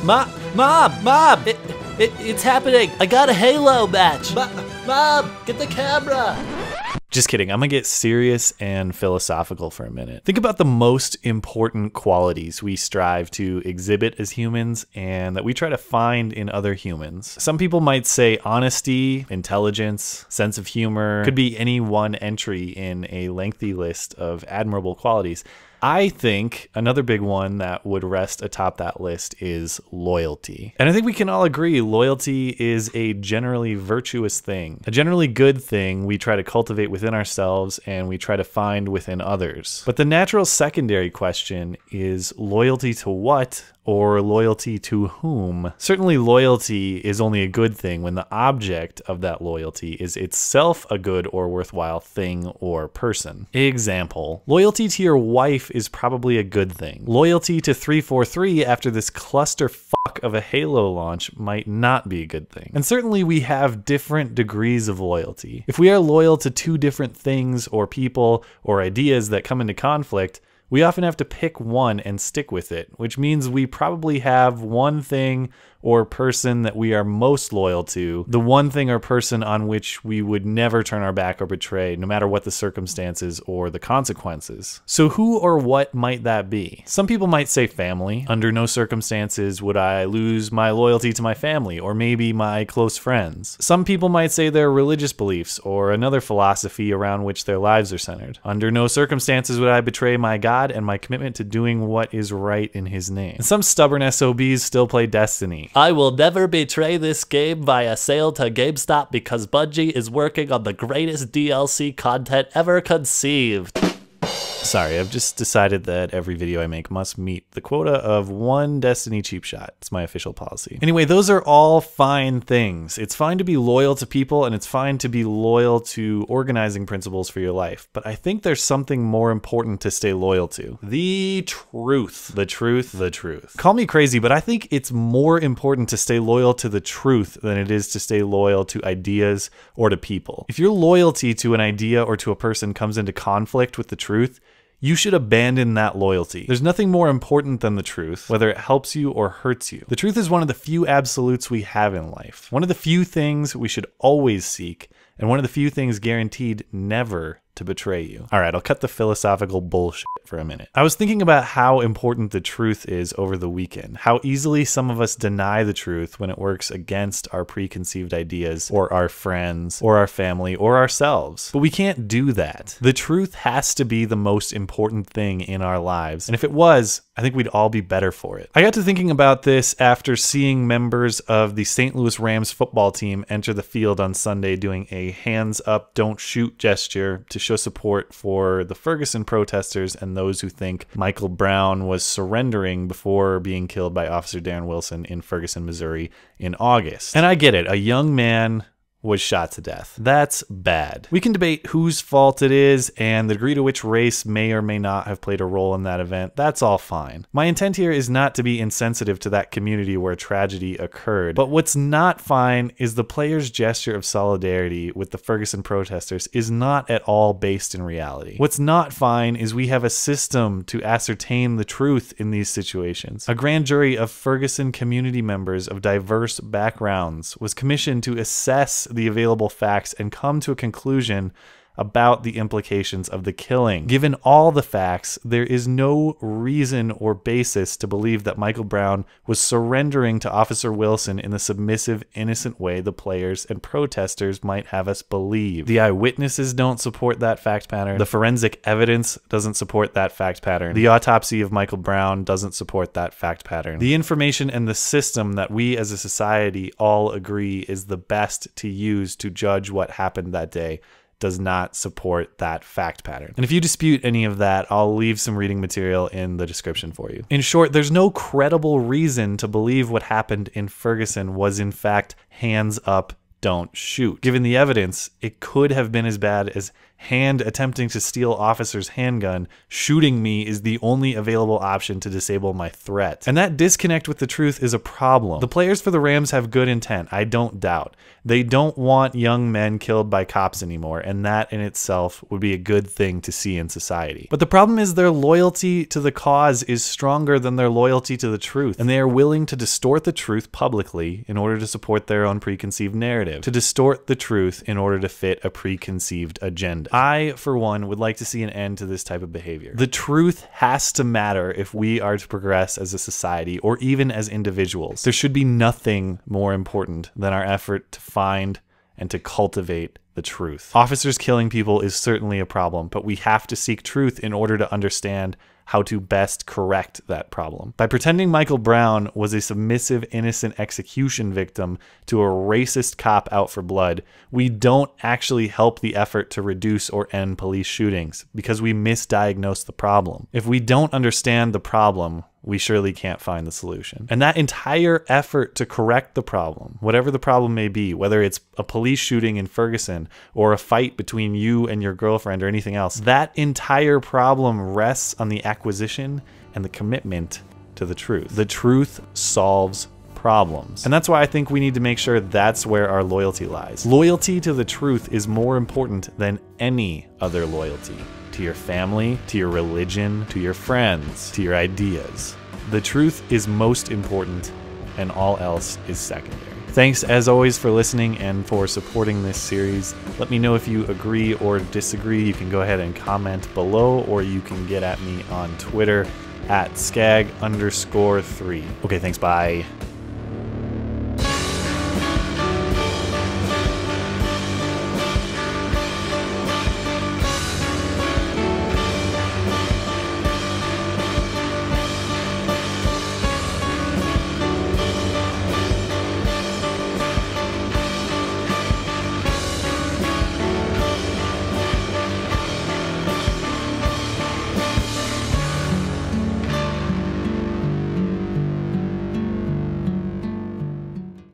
Mom! It's happening! I got a Halo match! Mom, get the camera! Just kidding, I'm gonna get serious and philosophical for a minute. Think about the most important qualities we strive to exhibit as humans and that we try to find in other humans. Some people might say honesty, intelligence, sense of humor, could be any one entry in a lengthy list of admirable qualities. I think another big one that would rest atop that list is loyalty. And I think we can all agree loyalty is a generally virtuous thing, a generally good thing we try to cultivate within ourselves and we try to find within others. But the natural secondary question is loyalty to what? Or loyalty to whom? Certainly loyalty is only a good thing when the object of that loyalty is itself a good or worthwhile thing or person. Example, loyalty to your wife is probably a good thing. Loyalty to 343 after this clusterfuck of a Halo launch might not be a good thing. And certainly we have different degrees of loyalty. If we are loyal to two different things or people or ideas that come into conflict, we often have to pick one and stick with it, which means we probably have one thing or person that we are most loyal to, the one thing or person on which we would never turn our back or betray, no matter what the circumstances or the consequences. So who or what might that be? Some people might say family. Under no circumstances would I lose my loyalty to my family, or maybe my close friends. Some people might say their religious beliefs, or another philosophy around which their lives are centered. Under no circumstances would I betray my God and my commitment to doing what is right in His name. And some stubborn SOBs still play Destiny. I will never betray this game via sale to GameStop because Bungie is working on the greatest DLC content ever conceived. Sorry, I've just decided that every video I make must meet the quota of one Destiny cheap shot. It's my official policy. Anyway, those are all fine things. It's fine to be loyal to people and it's fine to be loyal to organizing principles for your life. But I think there's something more important to stay loyal to. The truth. The truth. The truth. Call me crazy, but I think it's more important to stay loyal to the truth than it is to stay loyal to ideas or to people. If your loyalty to an idea or to a person comes into conflict with the truth, you should abandon that loyalty. There's nothing more important than the truth, whether it helps you or hurts you. The truth is one of the few absolutes we have in life. One of the few things we should always seek, and one of the few things guaranteed never to betray you. All right, I'll cut the philosophical bullshit for a minute. I was thinking about how important the truth is over the weekend, how easily some of us deny the truth when it works against our preconceived ideas or our friends or our family or ourselves. But we can't do that. The truth has to be the most important thing in our lives. And if it was, I think we'd all be better for it. I got to thinking about this after seeing members of the St. Louis Rams football team enter the field on Sunday doing a hands up, don't shoot gesture to show support for the Ferguson protesters and those who think Michael Brown was surrendering before being killed by Officer Darren Wilson in Ferguson, Missouri in August. And I get it, a young man was shot to death. That's bad. We can debate whose fault it is and the degree to which race may or may not have played a role in that event. That's all fine. My intent here is not to be insensitive to that community where tragedy occurred. But what's not fine is the players' gesture of solidarity with the Ferguson protesters is not at all based in reality. What's not fine is we have a system to ascertain the truth in these situations. A grand jury of Ferguson community members of diverse backgrounds was commissioned to assess the available facts and come to a conclusion about the implications of the killing. Given all the facts, there is no reason or basis to believe that Michael Brown was surrendering to Officer Wilson in the submissive, innocent way the players and protesters might have us believe. The eyewitnesses don't support that fact pattern. The forensic evidence doesn't support that fact pattern. The autopsy of Michael Brown doesn't support that fact pattern. The information and the system that we as a society all agree is the best to use to judge what happened that day does not support that fact pattern. And if you dispute any of that, I'll leave some reading material in the description for you. In short, there's no credible reason to believe what happened in Ferguson was in fact hands up, don't shoot. Given the evidence, it could have been as bad as hand attempting to steal officer's handgun, shooting me is the only available option to disable my threat. And that disconnect with the truth is a problem. The players for the Rams have good intent, I don't doubt. They don't want young men killed by cops anymore, and that in itself would be a good thing to see in society. But the problem is their loyalty to the cause is stronger than their loyalty to the truth, and they are willing to distort the truth publicly in order to support their own preconceived narrative, to distort the truth in order to fit a preconceived agenda. I, for one, would like to see an end to this type of behavior. The truth has to matter if we are to progress as a society or even as individuals. There should be nothing more important than our effort to find and to cultivate the truth. Officers killing people is certainly a problem, but we have to seek truth in order to understand how to best correct that problem. By pretending Michael Brown was a submissive, innocent execution victim to a racist cop out for blood, we don't actually help the effort to reduce or end police shootings because we misdiagnose the problem. If we don't understand the problem, we surely can't find the solution. And that entire effort to correct the problem, whatever the problem may be, whether it's a police shooting in Ferguson or a fight between you and your girlfriend or anything else, that entire problem rests on the acquisition and the commitment to the truth. The truth solves problems. And that's why I think we need to make sure that's where our loyalty lies. Loyalty to the truth is more important than any other loyalty. To your family, to your religion, to your friends, to your ideas. The truth is most important, and all else is secondary. Thanks as always for listening and for supporting this series. Let me know if you agree or disagree. You can go ahead and comment below, or you can get at me on Twitter at skag_3. Okay, thanks, bye.